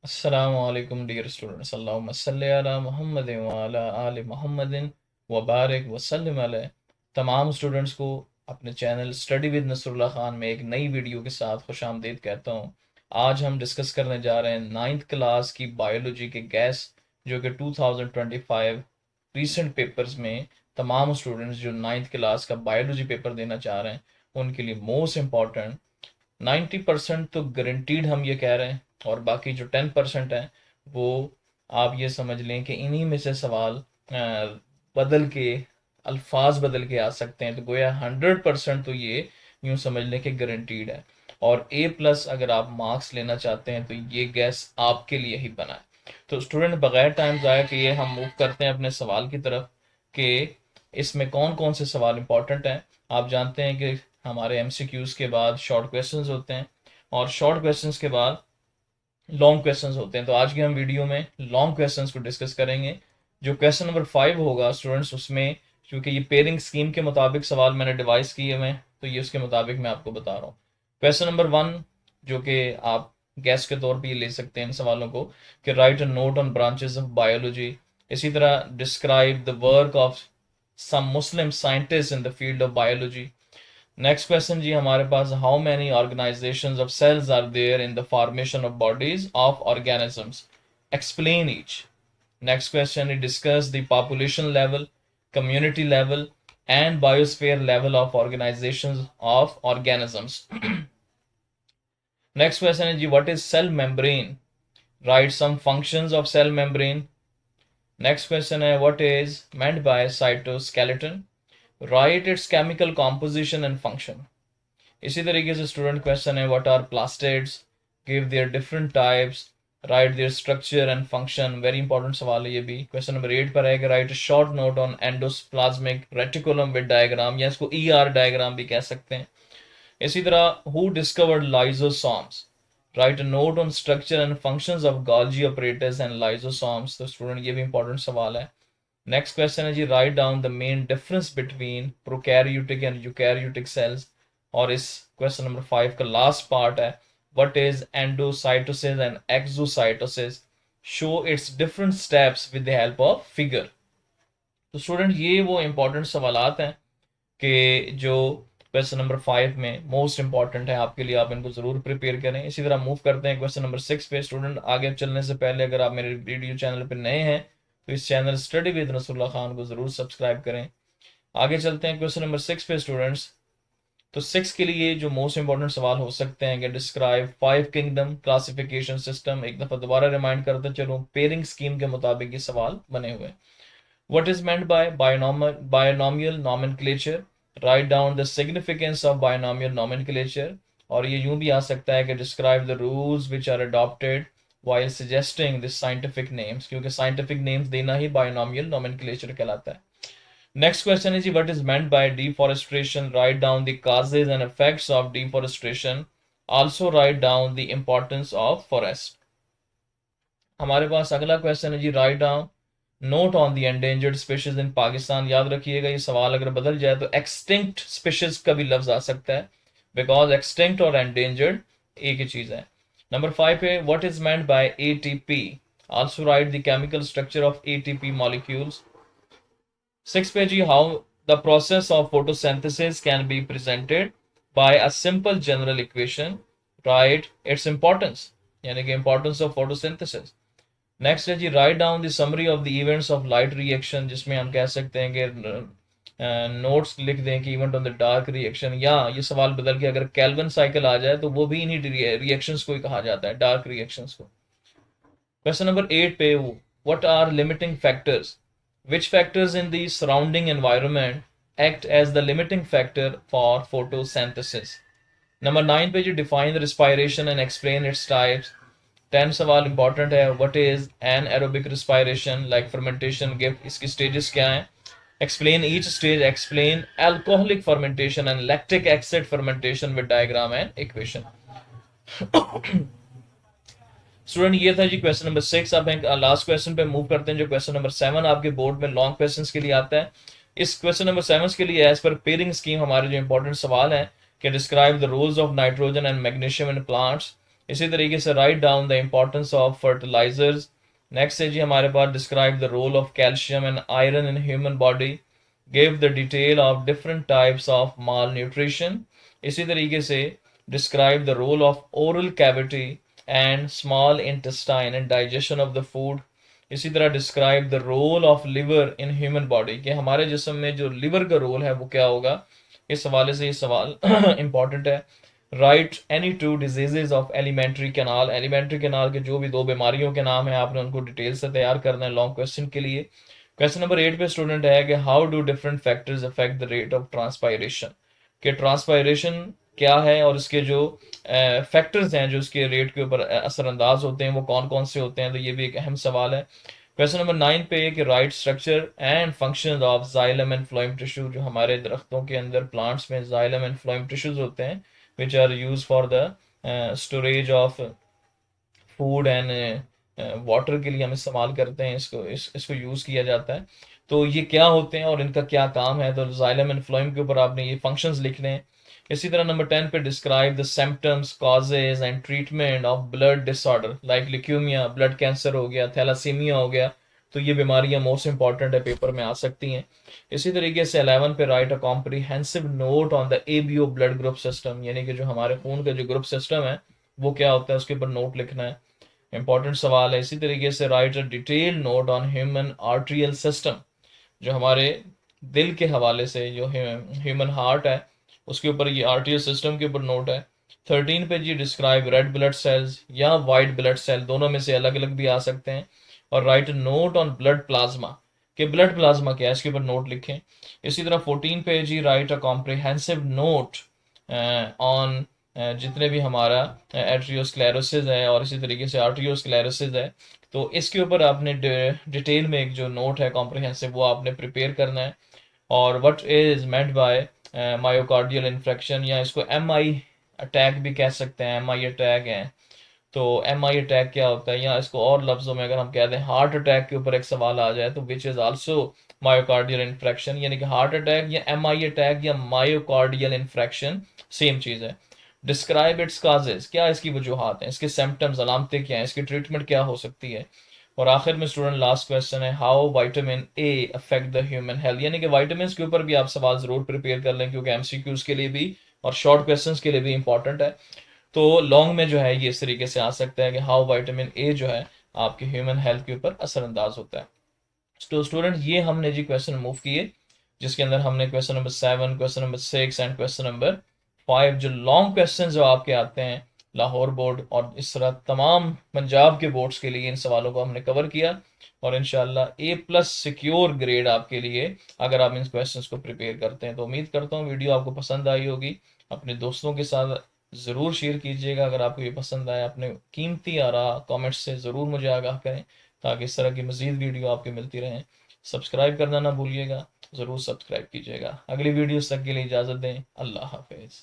अस्सलामु अलैकुम dear students. अल्लाहुम्मा सल्लि अला मुहम्मदिन व अला आलि मुहम्मदिन व बारिक व सल्लिम अलैहि। तमाम स्टूडेंट्स को अपने channel study with Nasrullah Khan में एक नई वीडियो के साथ खुशामदीद कहता हूँ। आज हम डिस्कस करने जा रहे हैं 9th क्लास की बायोलॉजी के गैस, जो कि 2025 रीसेंट पेपर्स में तमाम स्टूडेंट्स जो 9th क्लास का बायोलॉजी पेपर देना चाह रहे हैं उनके लिए मोस्ट इम्पॉर्टेंट 90% तो गारंटीड हम ये कह रहे हैं, और बाकी जो 10% है वो आप ये समझ लें कि इन्हीं में से सवाल बदल के, अल्फाज बदल के आ सकते हैं। तो गोया 100% तो ये यूं समझ लें कि गारंटीड है। और A+ अगर आप मार्क्स लेना चाहते हैं तो ये गैस आपके लिए ही बना है। तो स्टूडेंट, बगैर टाइम ज़ाया किए हम मूव करते हैं अपने सवाल की तरफ कि इसमें कौन कौन से सवाल इंपॉर्टेंट हैं। आप जानते हैं कि हमारे MCQs के बाद शॉर्ट क्वेश्चंस होते हैं, और शॉर्ट क्वेश्चंस के बाद लॉन्ग क्वेश्चंस होते हैं। तो आज की हम वीडियो में लॉन्ग क्वेश्चंस को डिस्कस करेंगे। जो क्वेश्चन नंबर 5 होगा स्टूडेंट्स, उसमें क्योंकि ये पेयरिंग स्कीम के मुताबिक सवाल मैंने डिवाइस किए हुए हैं, तो ये उसके मुताबिक मैं आपको बता रहा हूँ। क्वेश्चन नंबर 1, जो कि आप गैस के तौर पे ये ले सकते हैं इन सवालों को, कि write a note on branches of biology. इसी तरह describe the work of some Muslim scientist in the field of biology. Next question जी हमारे पास, how many organisations of cells are there in the formation of bodies of organisms, explain each. Next question is discuss the population level, community level and biosphere level of organisations of organisms. Next question है जी, what is cell membrane, right some functions of cell membrane. Next question है, what is meant by cytoskeleton, write its chemical composition and function. इसी तरीके से student question है, what are plastids, give their different types, write their structure and function. Very important सवाल है ये भी। Question number 8 पर है कि write short note on endoplasmic reticulum with diagram, या इसको डायग्राम भी कह सकते हैं। इसी तरह, who discovered lysosomes, write a note on structure and functions of Golgi operators and lysosomes. तो स्टूडेंट ये भी इंपॉर्टेंट सवाल है। नेक्स्ट क्वेश्चन है जी, write down the main difference between prokaryotic and eukaryotic cells. और इस क्वेश्चन नंबर 5 का लास्ट पार्ट है, what is endocytosis and exocytosis, show it's different steps with the help of figure. तो student ये वो important सवालात हैं कि जो क्वेश्चन नंबर 5 में मोस्ट इंपॉर्टेंट है आपके लिए, आप इनको जरूर प्रिपेयर करें। इसी तरह मूव करते हैं क्वेश्चन नंबर 6 पे। स्टूडेंट, आगे चलने से पहले अगर आप मेरे वीडियो चैनल पर नए हैं तो इस channel study with Nasrullah Khan को जरूर सब्सक्राइब करें। आगे चलते हैं क्वेश्चन नंबर 6 पे स्टूडेंट्स। तो 6 के लिए जो मोस्ट इंपॉर्टेंट सवाल हो सकते हैं कि डिस्क्राइब 5 किंगडम क्लासिफिकेशन सिस्टम। एक दफा दोबारा रिमाइंड करते चलो, पेयरिंग स्कीम के मुताबिक ये सवाल बने हुए हैं। What is meant by binomial nomenclature? Write down the significance of binomial nomenclature. और ये यूं भी आ सकता है कि describe the rules which are adopted while suggesting the scientific names, क्योंकि scientific names देना ही binomial nomenclature कहलाता है। Next question is, what is meant by deforestation? Write down the causes and effects of deforestation. Also write down the importance of forest. हमारे पास अगला question है जी, write down note on the endangered species in Pakistan. याद रखिएगा ये सवाल अगर बदल जाए तो एक्सटिंक्ट स्पीशीज का भी लफ्ज आ सकता है, बिकॉज एक्सटिंक्ट और एंडेंजर्ड एक ही चीज है। नंबर 5 पे, what is meant by ATP, also write the chemical structure of ATP molecules. 6 पे जी, how the process of photosynthesis can be presented by a simple general equation, write its importance, यानी कि importance of photosynthesis. Next है जी, write down the summary of the events of light reaction, जिसमें हम कह सकते हैं कि नोट्स लिख दें कि event on the dark reaction, या ये सवाल बदल के अगर कैल्विन साइकिल आ जाए तो वो भी इन्हीं रिएक्शंस को ही कहा जाता है, डार्क रिएक्शंस को। क्वेश्चन नंबर 8 पे, what are limiting factors, which factors in the surrounding environment act as the limiting factor for photosynthesis. Number 9 पे जो define the respiration and explain its types। 10 सवाल इंपॉर्टेंट है, what is an aerobic respiration, like fermentation, gift, इसकी stages क्या हैं, explain each stage, explain alcoholic fermentation and lactic acid fermentation with diagram and equation. Student ये था जी question number 6। अब last question पे move करते हैं, जो क्वेश्चन नंबर 7 आपके बोर्ड में लॉन्ग क्वेश्चंस के लिए आता है। इस क्वेश्चन नंबर 7 के लिए एज पर पेयरिंग स्कीम हमारे जो इंपॉर्टेंट सवाल है कि describe the roles of nitrogen and magnesium in plants, इसी तरीके से write down the importance of fertilisers. Next है जी हमारे पास describe the role of calcium and iron in human body, give the detail of different types of malnutrition. इसी तरीके से describe the role of oral cavity and small intestine in digestion of the food. इसी तरह describe the role of liver in human body, कि हमारे जिस्म में जो लिवर का रोल है वो क्या होगा। इस हवाले से ये सवाल इंपॉर्टेंट है। Right any two diseases of alimentary canal, alimentary canal के जो भी दो बीमारियों के नाम है आपने उनको डिटेल से तैयार करना है लॉन्ग क्वेश्चन के लिए। क्वेश्चन नंबर 8 पे स्टूडेंट है कि how do different factors affect the rate of transpiration, कि ट्रांसपायरेशन क्या है और इसके जो फैक्टर्स हैं जो इसके रेट के ऊपर असरअंदाज होते हैं वो कौन कौन से होते हैं, तो ये भी एक अहम सवाल है। क्वेश्चन नंबर 9 पे कि right structure and functions of xylem and phloem tissue, जो हमारे दरख्तों के अंदर प्लांट्स में जाइलम एंड फ्लोएम टिश्यूज होते हैं which are use for the storage of food and water के लिए हम इस्तेमाल करते हैं, इसको यूज़ किया जाता है। तो ये क्या होते हैं और इनका क्या काम है, तो जाइलम एंड फ्लोएम के ऊपर आपने ये फंक्शंस लिखने हैं। इसी तरह नंबर 10 पे describe the symptoms causes and treatment of blood disorder like leukaemia, blood cancer हो गया, थैलासीमिया हो गया, तो ये बीमारियां मोस्ट इंपॉर्टेंट है, पेपर में आ सकती हैं। इसी तरीके से 11 पे right a comprehensive note on the ABO blood group system, यानी कि जो हमारे खून का जो ग्रुप सिस्टम है वो क्या होता है उसके ऊपर नोट लिखना है, इंपॉर्टेंट सवाल है। इसी तरीके से write a detail note on human arterial system, जो हमारे दिल के हवाले से जो ह्यूमन हार्ट है उसके ऊपर ये आर्ट्रियल सिस्टम के ऊपर नोट है। 13 पे जी डिस्क्राइब रेड ब्लड सेल्स या वाइट ब्लड सेल, दोनों में से अलग अलग भी आ सकते हैं। और right note on blood plasma, कि ब्लड प्लाज्मा क्या है इसके ऊपर नोट लिखें। इसी तरह 14 पे जी write a comprehensive note on जितने भी हमारा एट्रियोस्क्लेरोसिस है और इसी तरीके से आर्ट्रियोस्क्लेरोसिस है, तो इसके ऊपर आपने डिटेल में एक जो नोट है कॉम्प्रिहेंसिव वो आपने प्रिपेयर करना है। और what is meant bye myocardial infection, या इसको एम आई अटैक भी कह सकते हैं, एम आई अटैक है, तो एम आई अटैक क्या होता है, या इसको और लफ्जों में अगर हम कह दें हार्ट अटैक के ऊपर एक सवाल आ जाए तो which is also myocardial infarction, यानी कि हार्ट अटैक या एम आई अटैक या मायोकार्डियल इन्फ्रैक्शन सेम चीज़ है। डिस्क्राइब इट्स काजेज, क्या इसकी वजूहत हैं, इसके सिम्टम्स अलामतें क्या हैं, इसकी ट्रीटमेंट क्या हो सकती है। और आखिर में स्टूडेंट लास्ट क्वेश्चन है how vitamin A affect the human health, यानी कि विटामिन के ऊपर भी आप सवाल जरूर प्रिपेयर कर लें क्योंकि एमसीक्यूज के लिए भी और शॉर्ट क्वेश्चंस के लिए भी इंपॉर्टेंट है। तो लॉन्ग में जो है ये इस तरीके से आ सकता है कि हाउ विटामिन ए जो है आपके ह्यूमन हेल्थ के ऊपर असरअंदाज होता है। तो स्टूडेंट ये हमने जी क्वेश्चन मूव किए जिसके अंदर हमने question number 7, question number 6 and question number 5 जो लॉन्ग क्वेश्चन जो आपके आते हैं लाहौर बोर्ड और इस तरह तमाम पंजाब के बोर्ड्स के लिए इन सवालों को हमने कवर किया और इंशाल्लाह A+ सिक्योर ग्रेड आपके लिए अगर आप इन क्वेश्चंस को प्रिपेयर करते हैं। तो उम्मीद करता हूँ वीडियो आपको पसंद आई होगी, अपने दोस्तों के साथ ज़रूर शेयर कीजिएगा। अगर आपको ये पसंद आया अपने कीमती आरा कमेंट्स से ज़रूर मुझे आगाह करें ताकि इस तरह की मज़ीद वीडियो आपके मिलती रहें। सब्सक्राइब करना ना भूलिएगा, ज़रूर सब्सक्राइब कीजिएगा। अगली वीडियोस तक के लिए इजाज़त दें। अल्लाह हाफिज़।